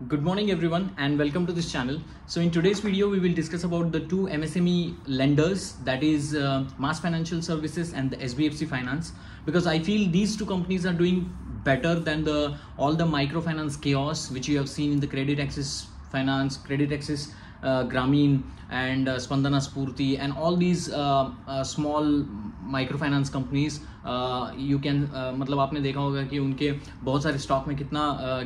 Good morning everyone and welcome to this channel. So in today's video we will discuss about the two MSME lenders, that is Mass Financial Services and the SBFC Finance, because I feel these two companies are doing better than all the microfinance chaos which you have seen in the Credit Access Finance, Credit Access Grameen and Spandana Spurti and all these small microfinance companies. You can मतलब आपने देखा होगा कि उनके बहुत सारे stock में कितना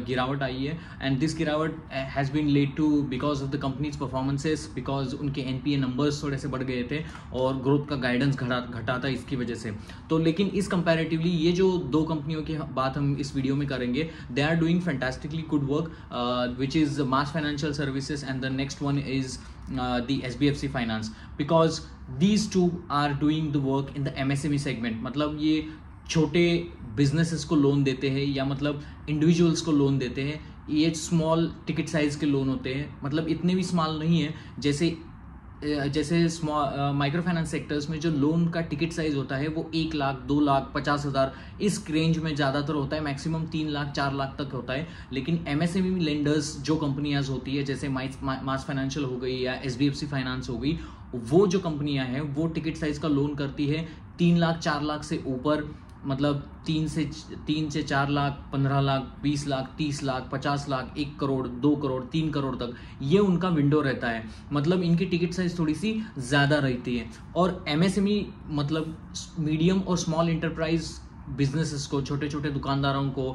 गिरावट आई है, एंड दिस गिरावट has been led to because of the companies performances, because उनके एनपीए नंबर्स थोड़े से बढ़ गए थे और ग्रोथ का गाइडेंस घटा था इसकी वजह से। तो लेकिन इस कंपैरेटिवली ये जो दो कंपनियों की बात हम इस वीडियो में करेंगे, they are doing fantastically good work, which is MAS financial services and the next one is the SBFC Finance, because these two are doing the work in the MSME segment। मतलब ये छोटे बिजनेसेस को loan देते हैं या मतलब individuals को loan देते हैं। ये स्मॉल टिकट साइज के लोन होते हैं, मतलब इतने भी स्मॉल नहीं है जैसे स्मॉल माइक्रो फाइनेंस सेक्टर्स में जो लोन का टिकट साइज होता है वो 1 लाख 2 लाख 50,000 इस रेंज में ज़्यादातर होता है, मैक्सिमम 3 लाख 4 लाख तक होता है। लेकिन MSME लेंडर्स जो कंपनियां होती है, जैसे मास फाइनेंशियल हो गई या SBFC फाइनेंस हो गई, वो जो कंपनियां हैं वो टिकट साइज का लोन करती है 3 लाख 4 लाख से ऊपर, मतलब 3 से 4 लाख 15 लाख 20 लाख 30 लाख 50 लाख 1 करोड़ 2 करोड़ 3 करोड़ तक ये उनका विंडो रहता है। मतलब इनकी टिकट साइज थोड़ी सी ज़्यादा रहती है। और MSME मतलब मीडियम और स्मॉल इंटरप्राइज बिजनेसेस को, छोटे छोटे दुकानदारों को,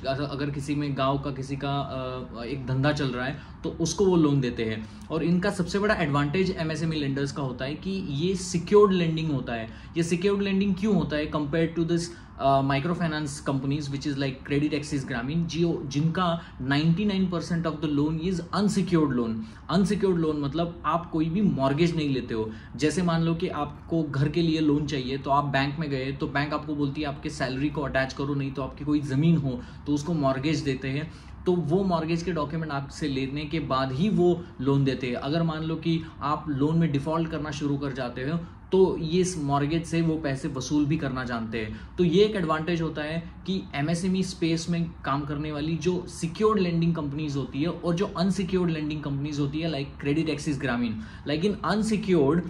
अगर किसी में गांव का किसी का एक धंधा चल रहा है तो उसको वो लोन देते हैं। और इनका सबसे बड़ा एडवांटेज MSME लेंडर्स का होता है कि ये सिक्योर्ड लेंडिंग होता है। ये सिक्योर्ड लेंडिंग क्यों होता है compare to this micro finance companies which is like Credit Access Grameen, जिनका 99% of the loan is unsecured loan. Unsecured loan मतलब आप कोई भी मॉर्गेज नहीं लेते हो। जैसे मान लो कि आपको घर के लिए लोन चाहिए तो आप बैंक में गए तो बैंक आपको बोलती है आपके सैलरी को अटैच करो, नहीं तो आपकी कोई ज़मीन हो तो उसको मॉर्गेज देते हैं। तो वो मॉर्गेज के डॉक्यूमेंट आपसे लेने के बाद ही वो लोन देते हैं। अगर मान लो कि आप लोन में डिफॉल्ट करना शुरू कर जाते हो तो ये इस मॉर्गेज से वो पैसे वसूल भी करना जानते हैं। तो ये एक एडवांटेज होता है कि MSME स्पेस में काम करने वाली जो सिक्योर्ड लेंडिंग कंपनीज होती है और जो अनसिक्योर्ड लेंडिंग कंपनीज होती है लाइक क्रेडिट एक्सिस ग्रामीण। Like in unsecured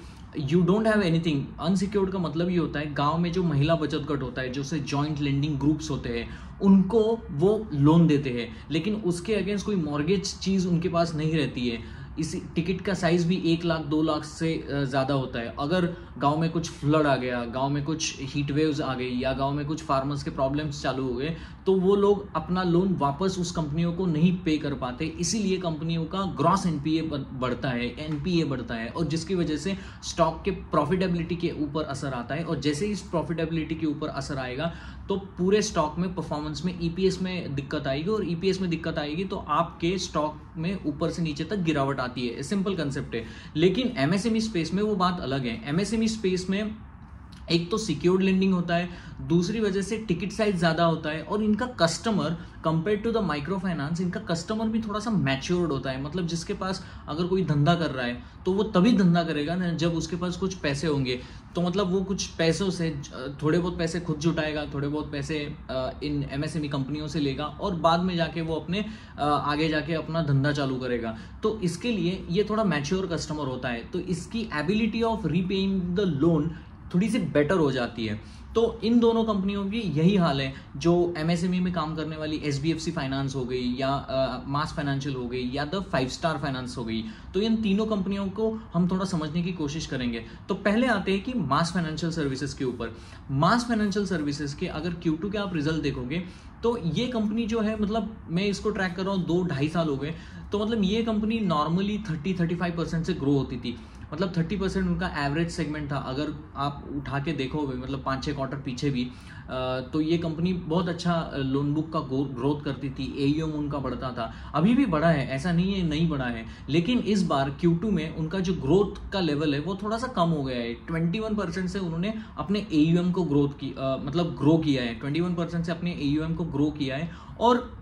you don't have anything. Unsecured का मतलब ये होता है गांव में जो महिला बचत गट होता है, जो से जॉइंट लेंडिंग ग्रुप्स होते हैं, उनको वो लोन देते हैं, लेकिन उसके अगेंस्ट कोई मॉर्गेज चीज़ उनके पास नहीं रहती है। इसी टिकट का साइज भी 1 लाख 2 लाख से ज़्यादा होता है। अगर गांव में कुछ फ्लड आ गया, गांव में कुछ हीट वेव्स आ गई या गांव में कुछ फार्मर्स के प्रॉब्लम्स चालू हो गए तो वो लोग अपना लोन वापस उस कंपनियों को नहीं पे कर पाते। इसीलिए कंपनियों का ग्रॉस एनपीए बढ़ता है, एनपीए बढ़ता है, और जिसकी वजह से स्टॉक के प्रॉफिटेबिलिटी के ऊपर असर आता है। और जैसे ही इस प्रॉफिटेबिलिटी के ऊपर असर आएगा तो पूरे स्टॉक में परफॉर्मेंस में EPS में दिक्कत आएगी, और EPS में दिक्कत आएगी तो आपके स्टॉक में ऊपर से नीचे तक गिरावट आती है। सिंपल कंसेप्ट है। लेकिन MSME स्पेस में वो बात अलग है। MSME स्पेस में एक तो सिक्योर्ड लेंडिंग होता है, दूसरी वजह से टिकट साइज ज़्यादा होता है, और इनका customer compare to the micro finance, इनका कस्टमर भी थोड़ा सा मैच्योर्ड होता है। मतलब जिसके पास अगर कोई धंधा कर रहा है तो वो तभी धंधा करेगा ना जब उसके पास कुछ पैसे होंगे। तो मतलब वो कुछ पैसों से थोड़े बहुत पैसे खुद जुटाएगा, थोड़े बहुत पैसे इन MSME कंपनियों से लेगा, और बाद में जाके वो अपने आगे जाके अपना धंधा चालू करेगा। तो इसके लिए ये थोड़ा मैच्योर कस्टमर होता है, तो इसकी ability of repaying the loan थोड़ी सी बेटर हो जाती है। तो इन दोनों कंपनियों की यही हाल है। जो MSME में काम करने वाली SBFC फाइनेंस हो गई या मास फाइनेंशियल हो गई या द 5 स्टार फाइनेंस हो गई, तो इन तीनों कंपनियों को हम थोड़ा समझने की कोशिश करेंगे। तो पहले आते हैं कि मास फाइनेंशियल सर्विसेज के ऊपर। मास फाइनेंशियल सर्विसेज के अगर Q2 के आप रिजल्ट देखोगे तो ये कंपनी जो है, मतलब मैं इसको ट्रैक कर रहा हूँ 2-2.5 साल हो गए, तो मतलब ये कंपनी नॉर्मली 30-35% से ग्रो होती थी। मतलब 30% उनका एवरेज सेगमेंट था। अगर आप उठा के देखोगे मतलब 5-6 क्वार्टर पीछे भी, तो ये कंपनी बहुत अच्छा लोन बुक का ग्रोथ करती थी, AUM उनका बढ़ता था। अभी भी बढ़ा है, ऐसा नहीं है नहीं बढ़ा है, लेकिन इस बार Q2 में उनका जो ग्रोथ का लेवल है वो थोड़ा सा कम हो गया है। 21% से उन्होंने अपने AUM को ग्रो किया है। 21% से अपने AUM को ग्रो किया है। और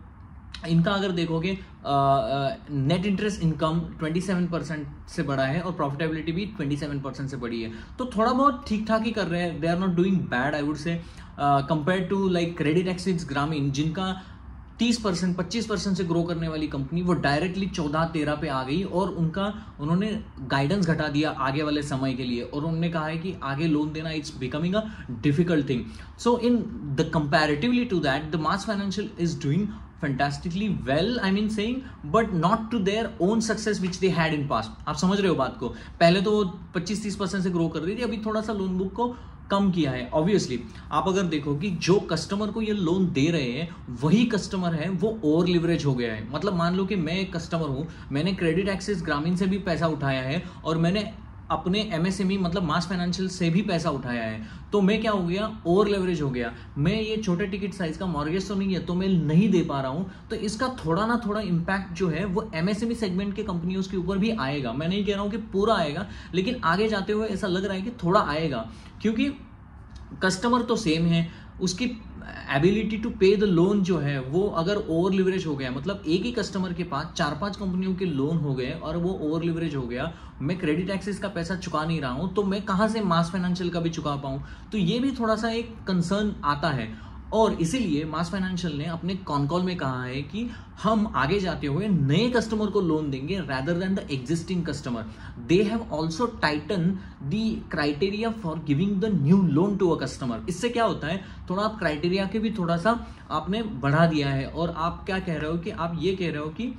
इनका अगर देखोगे नेट इंटरेस्ट इनकम 27% से बढ़ा है और प्रॉफिटेबिलिटी भी 27% से बढ़ी है। तो थोड़ा बहुत ठीक ठाक ही कर रहे हैं। They are not doing bad I would say compare to like Credit Access Grameen, जिनका 30% 25% से ग्रो करने वाली कंपनी वो डायरेक्टली 14-13 पे आ गई और उन्होंने गाइडेंस घटा दिया आगे वाले समय के लिए और उन्होंने कहा है कि आगे लोन देना it's becoming a difficult thing. So in the comparatively to that the MAS financial is doing fantastically well, I mean saying, but not to their own success which they had in past. आप समझ रहे हो बात को. पहले तो वो 25-30% से ग्रो कर रही थी, अभी थोड़ा सा लोन बुक को कम किया है. ऑब्वियसली आप अगर देखो कि जो कस्टमर को ये लोन दे रहे हैं वही कस्टमर है वो ओवर लिवरेज हो गया है. मतलब मान लो कि मैं एक कस्टमर हूं, मैंने क्रेडिट एक्सेस ग्रामीण से भी पैसा उठाया है और मैंने अपने एमएसएमई मतलब मास फाइनेंशियल से भी पैसा उठाया है, तो मैं क्या हो गया, ओवर लेवरेज हो गया. मैं ये छोटे टिकट साइज का मॉर्गेज तो नहीं है तो मैं नहीं दे पा रहा हूं, तो इसका थोड़ा ना थोड़ा इंपैक्ट जो है वो एमएसएमई सेगमेंट के कंपनियों के ऊपर भी आएगा. मैं नहीं कह रहा हूं कि पूरा आएगा, लेकिन आगे जाते हुए ऐसा लग रहा है कि थोड़ा आएगा, क्योंकि कस्टमर तो सेम है, उसकी एबिलिटी टू पे द लोन जो है वो अगर ओवर लिवरेज हो गया, मतलब एक ही कस्टमर के पास 4-5 कंपनियों के लोन हो गए और वो ओवर लिवरेज हो गया, मैं क्रेडिट एक्सेस का पैसा चुका नहीं रहा हूं, तो मैं कहां से मास फाइनेंशियल का भी चुका पाऊं. तो ये भी थोड़ा सा एक कंसर्न आता है और इसीलिए मास फाइनेंशियल ने अपने कॉन कॉल में कहा है कि हम आगे जाते हुए नए कस्टमर को लोन देंगे rather than the existing customer. They have also tightened the criteria for giving the new loan to a customer. इससे क्या होता है, थोड़ा आप क्राइटेरिया के भी थोड़ा सा आपने बढ़ा दिया है और आप क्या कह रहे हो कि आप ये कह रहे हो कि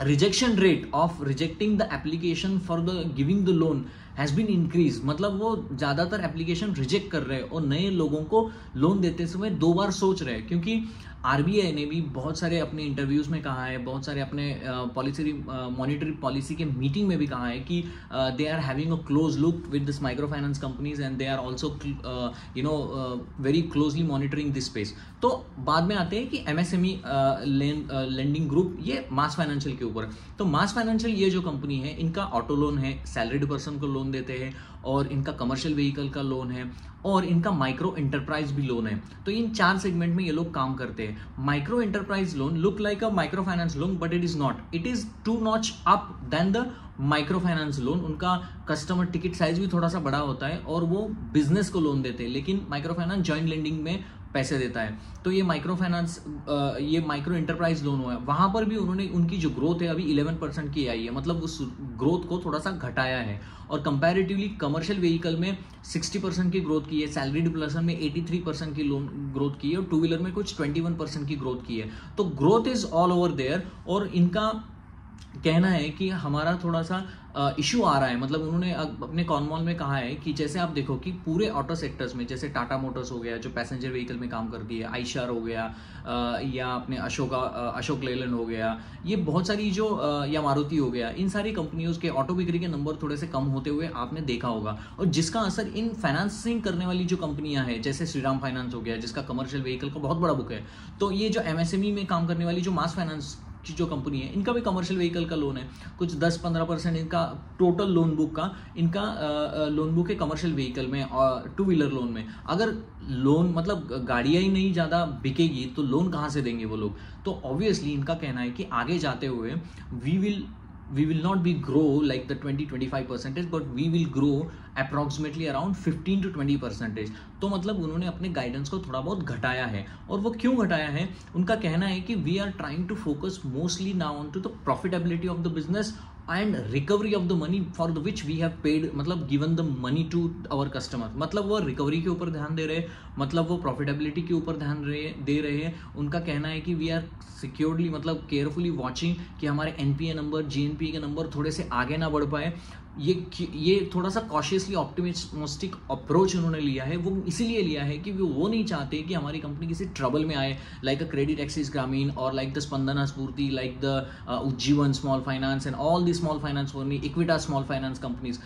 rejection rate of rejecting the application for the giving the loan has been increase. मतलब वो ज्यादातर एप्लीकेशन रिजेक्ट कर रहे हैं और नए लोगों को लोन देते समय 2 बार सोच रहे हैं, क्योंकि आरबीआई ने भी बहुत सारे अपने इंटरव्यूज में कहा है, बहुत सारे अपने पॉलिसी मॉनिटरी पॉलिसी के मीटिंग में भी कहा है कि they are having a close look with this micro finance companies and they are also very closely monitoring this space. तो बाद में आते हैं कि एमएसएमई लेंडिंग ग्रुप, ये मास फाइनेंशियल के ऊपर. तो मास फाइनेंशियल ये जो कंपनी है, इनका ऑटो लोन है, सैलरीड पर्सन को लोन देते हैं और इनका कमर्शियल व्हीकल का लोन है और इनका माइक्रो एंटरप्राइज भी लोन है. तो इन 4 सेगमेंट में ये लोग काम करते हैं. Micro enterprise loan look like a micro finance loan but it is not. It is 2 notch up than the micro finance loan. उनका कस्टमर टिकट साइज भी थोड़ा सा बड़ा होता है और वो बिजनेस को लोन देते हैं, लेकिन माइक्रो फाइनेंस जॉइंट लेंडिंग में पैसे देता है. तो ये माइक्रो फाइनेंस ये माइक्रो एंटरप्राइज लोन हुआ है, वहां पर भी उन्होंने उनकी जो ग्रोथ है अभी 11% की आई है, मतलब उस ग्रोथ को थोड़ा सा घटाया है. और कंपैरेटिवली कमर्शियल व्हीकल में 60% की ग्रोथ की है, सैलरीड पर्सन में 83% की लोन ग्रोथ की है और 2 व्हीलर में कुछ 21% की ग्रोथ की है. तो growth is all over there. और इनका कहना है कि हमारा थोड़ा सा इशू आ रहा है, मतलब उन्होंने अपने कॉनमॉल में कहा है कि जैसे आप देखो कि पूरे ऑटो सेक्टर्स में, जैसे टाटा मोटर्स हो गया जो पैसेंजर व्हीकल में काम करती है, आइशर हो गया या अपने अशोक लेलैंड हो गया, ये बहुत सारी जो या मारुति हो गया, इन सारी कंपनियों के ऑटो बिक्री के नंबर थोड़े से कम होते हुए आपने देखा होगा. और जिसका असर इन फाइनेंसिंग करने वाली जो कंपनियां हैं, जैसे श्रीराम फाइनेंस हो गया जिसका कमर्शियल व्हीकल का बहुत बड़ा बुक है, तो ये जो एमएसएमई में काम करने वाली जो मास फाइनेंस की जो कंपनी है, इनका भी कमर्शियल व्हीकल का लोन है, कुछ 10-15% इनका टोटल लोन बुक का, इनका लोन बुक है कमर्शियल व्हीकल में और 2 व्हीलर लोन में. अगर लोन मतलब गाड़ियां ही नहीं ज्यादा बिकेगी तो लोन कहां से देंगे वो लोग. तो ऑब्वियसली इनका कहना है कि आगे जाते हुए we will not be grow like the 20-25%, but we will grow approximately around 15-20%. तो मतलब उन्होंने अपने गाइडेंस को थोड़ा बहुत घटाया है. और वो क्यों घटाया है, उनका कहना है कि we are trying to focus mostly now onto the profitability of the business and recovery of the money for the which we have paid, मतलब given the money to our customer. मतलब वो रिकवरी के ऊपर ध्यान दे रहे हैं, मतलब वो प्रॉफिटेबिलिटी के ऊपर ध्यान दे रहे हैं. उनका कहना है कि वी आर सिक्योरली मतलब केयरफुली वॉचिंग कि हमारे एनपीए नंबर, जीएनपी के नंबर थोड़े से आगे ना बढ़ पाए. ये थोड़ा सा कॉशियसली ऑप्टिमिस्टिक अप्रोच उन्होंने लिया है. वो इसीलिए लिया है कि वो नहीं चाहते कि हमारी कंपनी किसी ट्रबल में आए, लाइक अ क्रेडिट एक्सिस ग्रामीण और लाइक द स्पंदना स्फूर्ति, like the Ujjivan small finance and all the small finance firm, इक्विटा small finance companies.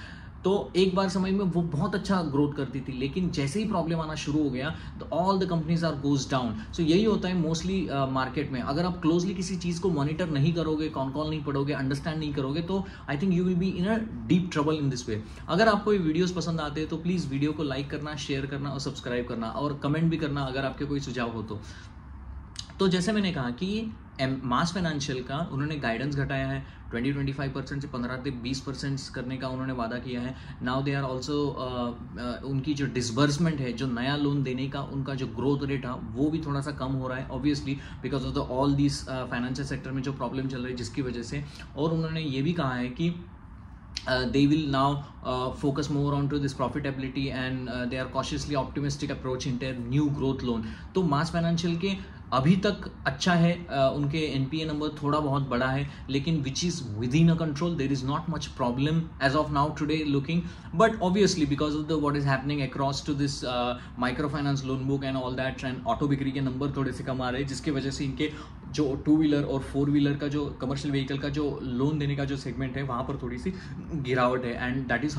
तो एक बार समय में वो बहुत अच्छा ग्रोथ करती थी, लेकिन जैसे ही प्रॉब्लम आना शुरू हो गया तो all the companies are goes down. So यही होता है मोस्टली मार्केट में. अगर आप क्लोजली किसी चीज को मॉनिटर नहीं करोगे, कॉन कॉल नहीं पढ़ोगे, अंडरस्टैंड नहीं करोगे, तो I think you will be in a deep trouble in this way. अगर आपको ये वीडियोस पसंद आते हैं तो प्लीज वीडियो को लाइक करना, शेयर करना और सब्सक्राइब करना, और कमेंट भी करना अगर आपके कोई सुझाव हो तो. जैसे मैंने कहा कि मास फाइनेंशियल का उन्होंने गाइडेंस घटाया है 20-25% से 15 से 20% करने का उन्होंने वादा किया है. नाउ दे आर ऑल्सो उनकी जो डिसबर्समेंट है, जो नया लोन देने का उनका जो ग्रोथ रेट है वो भी थोड़ा सा कम हो रहा है, obviously because of the all this financial sector में जो प्रॉब्लम चल रही है जिसकी वजह से. और उन्होंने ये भी कहा है कि they will now focus more on to this profitability and they are cautiously optimistic approach in their new growth loan. तो मास फाइनेंशियल के अभी तक अच्छा है, उनके एनपीए नंबर थोड़ा बहुत बड़ा है, लेकिन which is with in a control. There is not much problem as of now today looking, but obviously because of the what is happening across to this micro finance loan book and all that, and auto बिक्री के number थोड़े से कम आ रहे हैं, जिसकी वजह से इनके जो 2 व्हीलर और 4 व्हीलर का जो कमर्शियल व्हीकल का जो लोन देने का जो सेगमेंट है वहाँ पर थोड़ी सी गिरावट है. And that is